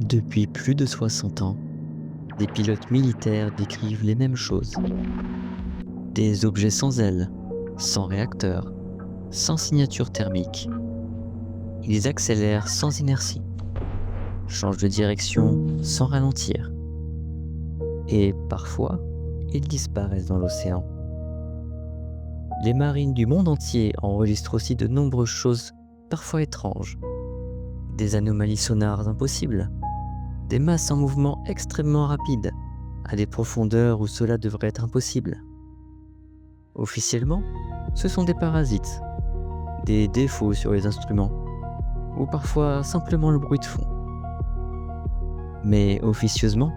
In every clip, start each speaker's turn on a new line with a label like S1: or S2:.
S1: Depuis plus de 60 ans, des pilotes militaires décrivent les mêmes choses. Des objets sans ailes, sans réacteur, sans signature thermique. Ils accélèrent sans inertie, changent de direction sans ralentir. Et parfois, ils disparaissent dans l'océan. Les marines du monde entier enregistrent aussi de nombreuses choses parfois étranges. Des anomalies sonores impossibles, des masses en mouvement extrêmement rapides, à des profondeurs où cela devrait être impossible. Officiellement, ce sont des parasites, des défauts sur les instruments, ou parfois simplement le bruit de fond. Mais officieusement,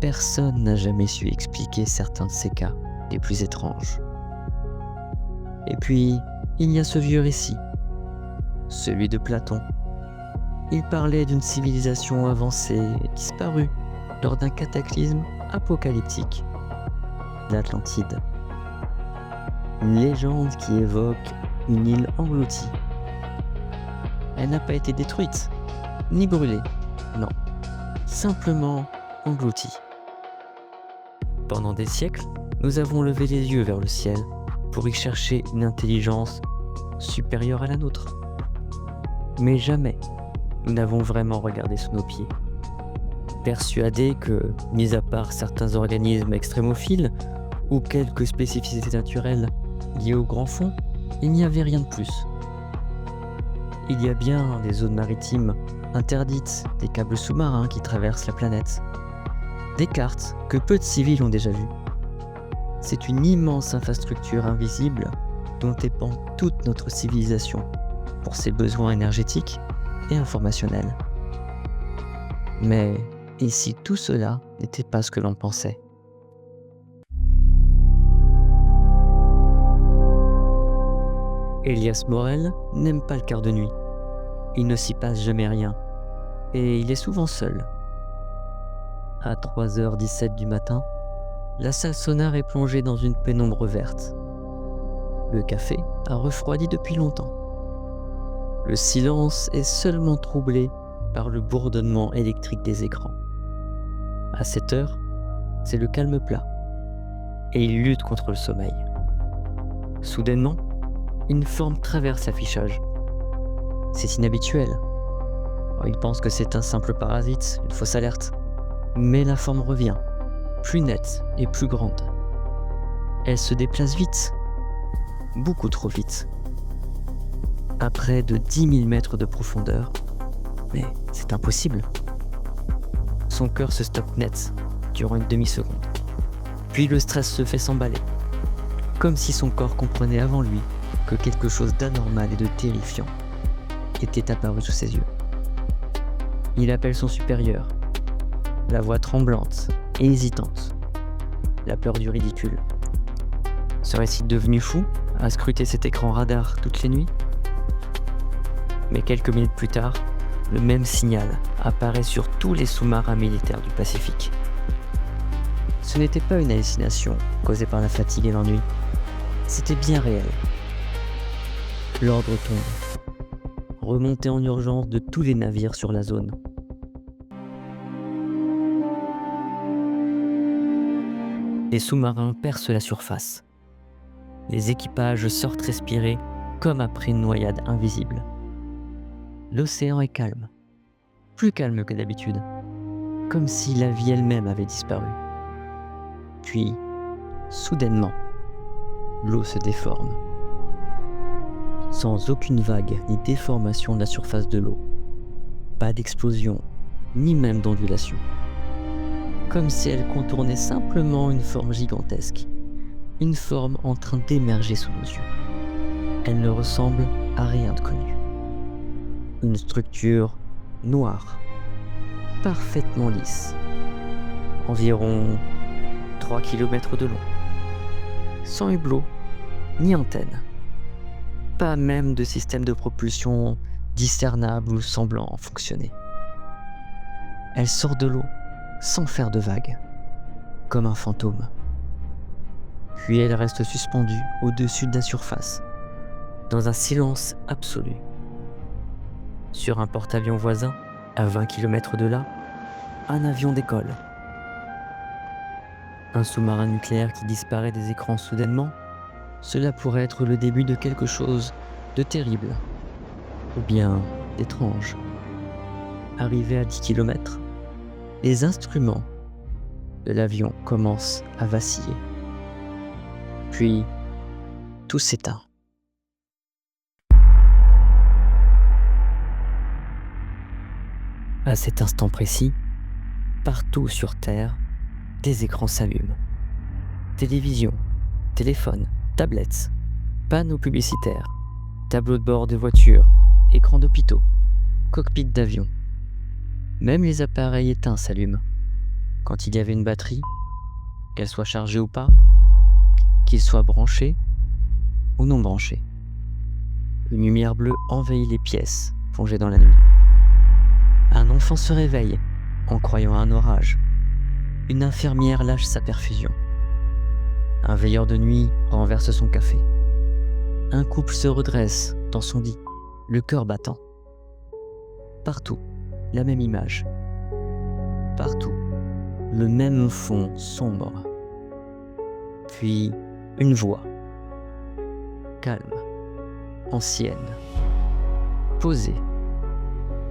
S1: personne n'a jamais su expliquer certains de ces cas les plus étranges. Et puis, il y a ce vieux récit, celui de Platon. Il parlait d'une civilisation avancée disparue lors d'un cataclysme apocalyptique, l'Atlantide. Une légende qui évoque une île engloutie. Elle n'a pas été détruite, ni brûlée, non, simplement engloutie. Pendant des siècles, nous avons levé les yeux vers le ciel pour y chercher une intelligence supérieure à la nôtre. Mais jamais nous n'avons vraiment regardé sous nos pieds. Persuadés que, mis à part certains organismes extrémophiles ou quelques spécificités naturelles liées au grand fond, il n'y avait rien de plus. Il y a bien des zones maritimes interdites, des câbles sous-marins qui traversent la planète, des cartes que peu de civils ont déjà vues. C'est une immense infrastructure invisible dont dépend toute notre civilisation pour ses besoins énergétiques et informationnels. Mais et si tout cela n'était pas ce que l'on pensait? Elias Morel n'aime pas le quart de nuit. Il ne s'y passe jamais rien, et il est souvent seul. À 3h17 du matin, la salle sonore est plongée dans une pénombre verte. Le café a refroidi depuis longtemps. Le silence est seulement troublé par le bourdonnement électrique des écrans. À cette heure, c'est le calme plat, et il lutte contre le sommeil. Soudainement, une forme traverse l'affichage. C'est inhabituel. Il pense que c'est un simple parasite, une fausse alerte. Mais la forme revient, plus nette et plus grande. Elle se déplace vite, beaucoup trop vite. À près de 10 000 mètres de profondeur. Mais c'est impossible. Son cœur se stoppe net durant une demi-seconde. Puis le stress se fait s'emballer, comme si son corps comprenait avant lui que quelque chose d'anormal et de terrifiant était apparu sous ses yeux. Il appelle son supérieur, la voix tremblante et hésitante, la peur du ridicule. Serait-il devenu fou à scruter cet écran radar toutes les nuits? Mais quelques minutes plus tard, le même signal apparaît sur tous les sous-marins militaires du Pacifique. Ce n'était pas une hallucination causée par la fatigue et l'ennui. C'était bien réel. L'ordre tombe. Remontée en urgence de tous les navires sur la zone. Les sous-marins percent la surface. Les équipages sortent respirer comme après une noyade invisible. L'océan est calme, plus calme que d'habitude, comme si la vie elle-même avait disparu. Puis, soudainement, l'eau se déforme, sans aucune vague ni déformation de la surface de l'eau. Pas d'explosion, ni même d'ondulation. Comme si elle contournait simplement une forme gigantesque, une forme en train d'émerger sous nos yeux. Elle ne ressemble à rien de connu. Une structure noire, parfaitement lisse, environ 3 km de long, sans hublot ni antenne, pas même de système de propulsion discernable ou semblant fonctionner. Elle sort de l'eau sans faire de vagues, comme un fantôme. Puis elle reste suspendue au-dessus de la surface, dans un silence absolu. Sur un porte-avions voisin, À 20 km de là, un avion décolle. Un sous-marin nucléaire qui disparaît des écrans soudainement, cela pourrait être le début de quelque chose de terrible, ou bien d'étrange. Arrivé à 10 km, les instruments de l'avion commencent à vaciller. Puis, tout s'éteint. À cet instant précis, partout sur Terre, des écrans s'allument. Télévision, téléphone, tablettes, panneaux publicitaires, tableaux de bord de voitures, écrans d'hôpitaux, cockpit d'avion. Même les appareils éteints s'allument. Quand il y avait une batterie, qu'elle soit chargée ou pas, qu'il soit branché ou non branché. Une lumière bleue envahit les pièces, plongées dans la nuit. Un enfant se réveille en croyant à un orage. Une infirmière lâche sa perfusion. Un veilleur de nuit renverse son café. Un couple se redresse dans son lit, le cœur battant. Partout, la même image. Partout, le même fond sombre. Puis, une voix. Calme, ancienne, posée,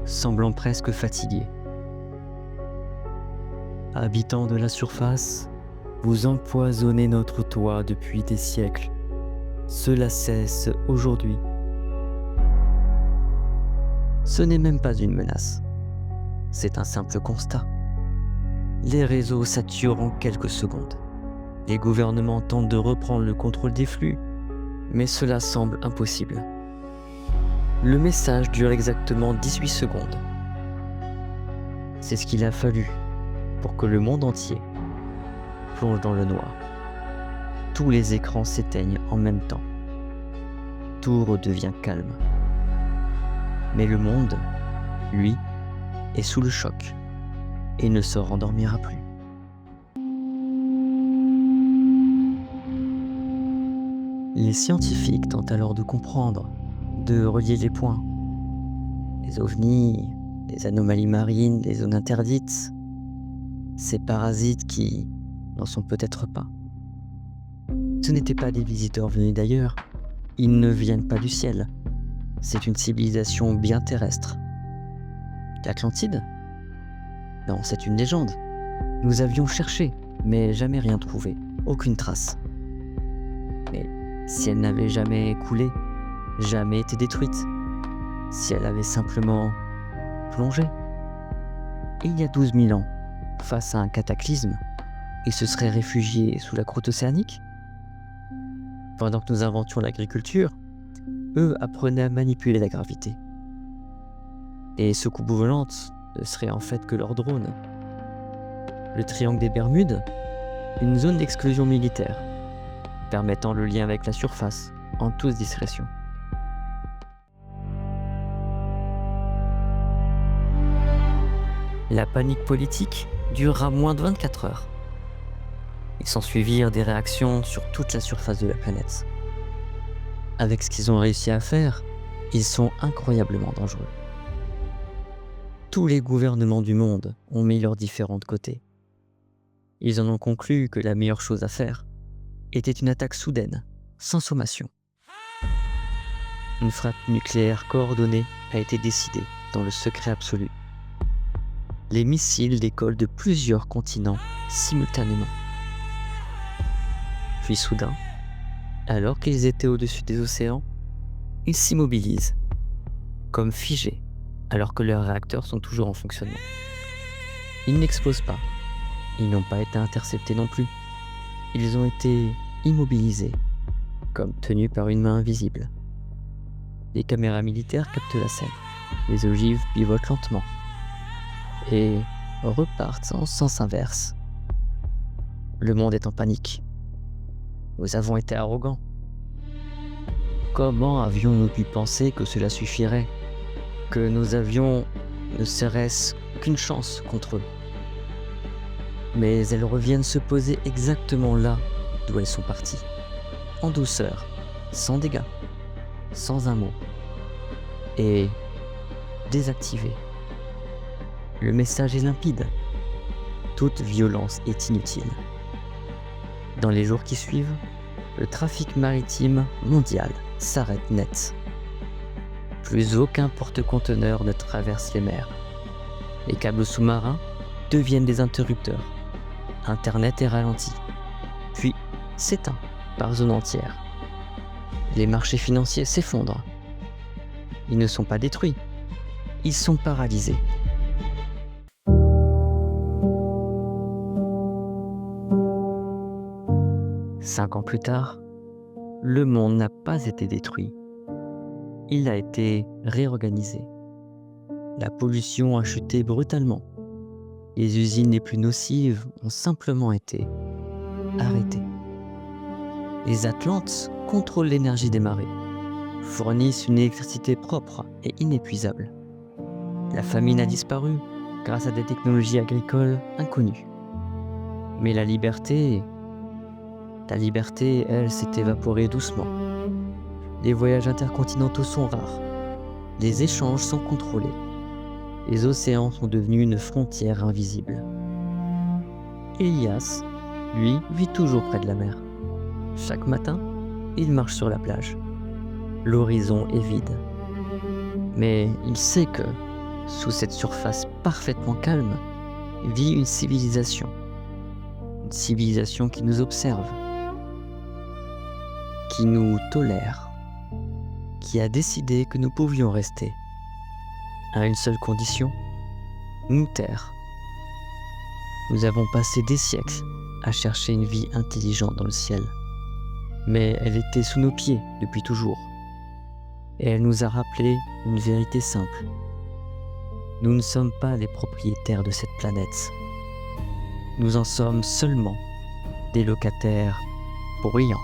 S1: semblant presque fatiguée. Habitants de la surface, vous empoisonnez notre toit depuis des siècles. Cela cesse aujourd'hui. Ce n'est même pas une menace. C'est un simple constat. Les réseaux saturent en quelques secondes. Les gouvernements tentent de reprendre le contrôle des flux, mais cela semble impossible. Le message dure exactement 18 secondes. C'est ce qu'il a fallu pour que le monde entier plonge dans le noir. Tous les écrans s'éteignent en même temps. Tout redevient calme. Mais le monde, lui, est sous le choc et ne se rendormira plus. Les scientifiques tentent alors de comprendre, de relier les points. Les ovnis, les anomalies marines, les zones interdites, ces parasites qui n'en sont peut-être pas. Ce n'étaient pas des visiteurs venus d'ailleurs, ils ne viennent pas du ciel. C'est une civilisation bien terrestre. L'Atlantide ? Non, c'est une légende. Nous avions cherché, mais jamais rien trouvé, aucune trace. Mais si elle n'avait jamais coulé, jamais été détruite, si elle avait simplement plongé, il y a 12 000 ans, face à un cataclysme, ils se seraient réfugiés sous la croûte océanique ? Pendant que nous inventions l'agriculture, eux apprenaient à manipuler la gravité. Et soucoupes volantes ne seraient en fait que leurs drones. Le triangle des Bermudes, une zone d'exclusion militaire, permettant le lien avec la surface en toute discrétion. La panique politique durera moins de 24 heures. Il s'ensuivirent des réactions sur toute la surface de la planète. Avec ce qu'ils ont réussi à faire, ils sont incroyablement dangereux. Tous les gouvernements du monde ont mis leurs différents côtés. Ils en ont conclu que la meilleure chose à faire était une attaque soudaine, sans sommation. Une frappe nucléaire coordonnée a été décidée dans le secret absolu. Les missiles décollent de plusieurs continents simultanément. Puis soudain, alors qu'ils étaient au-dessus des océans, ils s'immobilisent, comme figés, alors que leurs réacteurs sont toujours en fonctionnement. Ils n'explosent pas, ils n'ont pas été interceptés non plus. Ils ont été immobilisés, comme tenus par une main invisible. Les caméras militaires captent la scène, les ogives pivotent lentement et repartent en sens inverse. Le monde est en panique. Nous avons été arrogants. Comment avions-nous pu penser que cela suffirait ? Que nous avions ne serait-ce qu'une chance contre eux ? Mais elles reviennent se poser exactement là d'où elles sont parties. En douceur, sans dégâts, sans un mot. Et désactivées. Le message est limpide. Toute violence est inutile. Dans les jours qui suivent, le trafic maritime mondial s'arrête net. Plus aucun porte-conteneur ne traverse les mers. Les câbles sous-marins deviennent des interrupteurs. Internet est ralenti, puis s'éteint par zone entière. Les marchés financiers s'effondrent. Ils ne sont pas détruits, ils sont paralysés. Cinq ans plus tard, le monde n'a pas été détruit. Il a été réorganisé. La pollution a chuté brutalement. Les usines les plus nocives ont simplement été arrêtées. Les Atlantes contrôlent l'énergie des marées, fournissent une électricité propre et inépuisable. La famine a disparu grâce à des technologies agricoles inconnues. Mais la liberté, elle, s'est évaporée doucement. Les voyages intercontinentaux sont rares. Les échanges sont contrôlés. Les océans sont devenus une frontière invisible. Elias, lui, vit toujours près de la mer. Chaque matin, il marche sur la plage. L'horizon est vide. Mais il sait que, sous cette surface parfaitement calme, vit une civilisation. Une civilisation qui nous observe, qui nous tolère, qui a décidé que nous pouvions rester, à une seule condition, nous taire. Nous avons passé des siècles à chercher une vie intelligente dans le ciel, mais elle était sous nos pieds depuis toujours, et elle nous a rappelé une vérité simple. Nous ne sommes pas les propriétaires de cette planète. Nous en sommes seulement des locataires bruyants.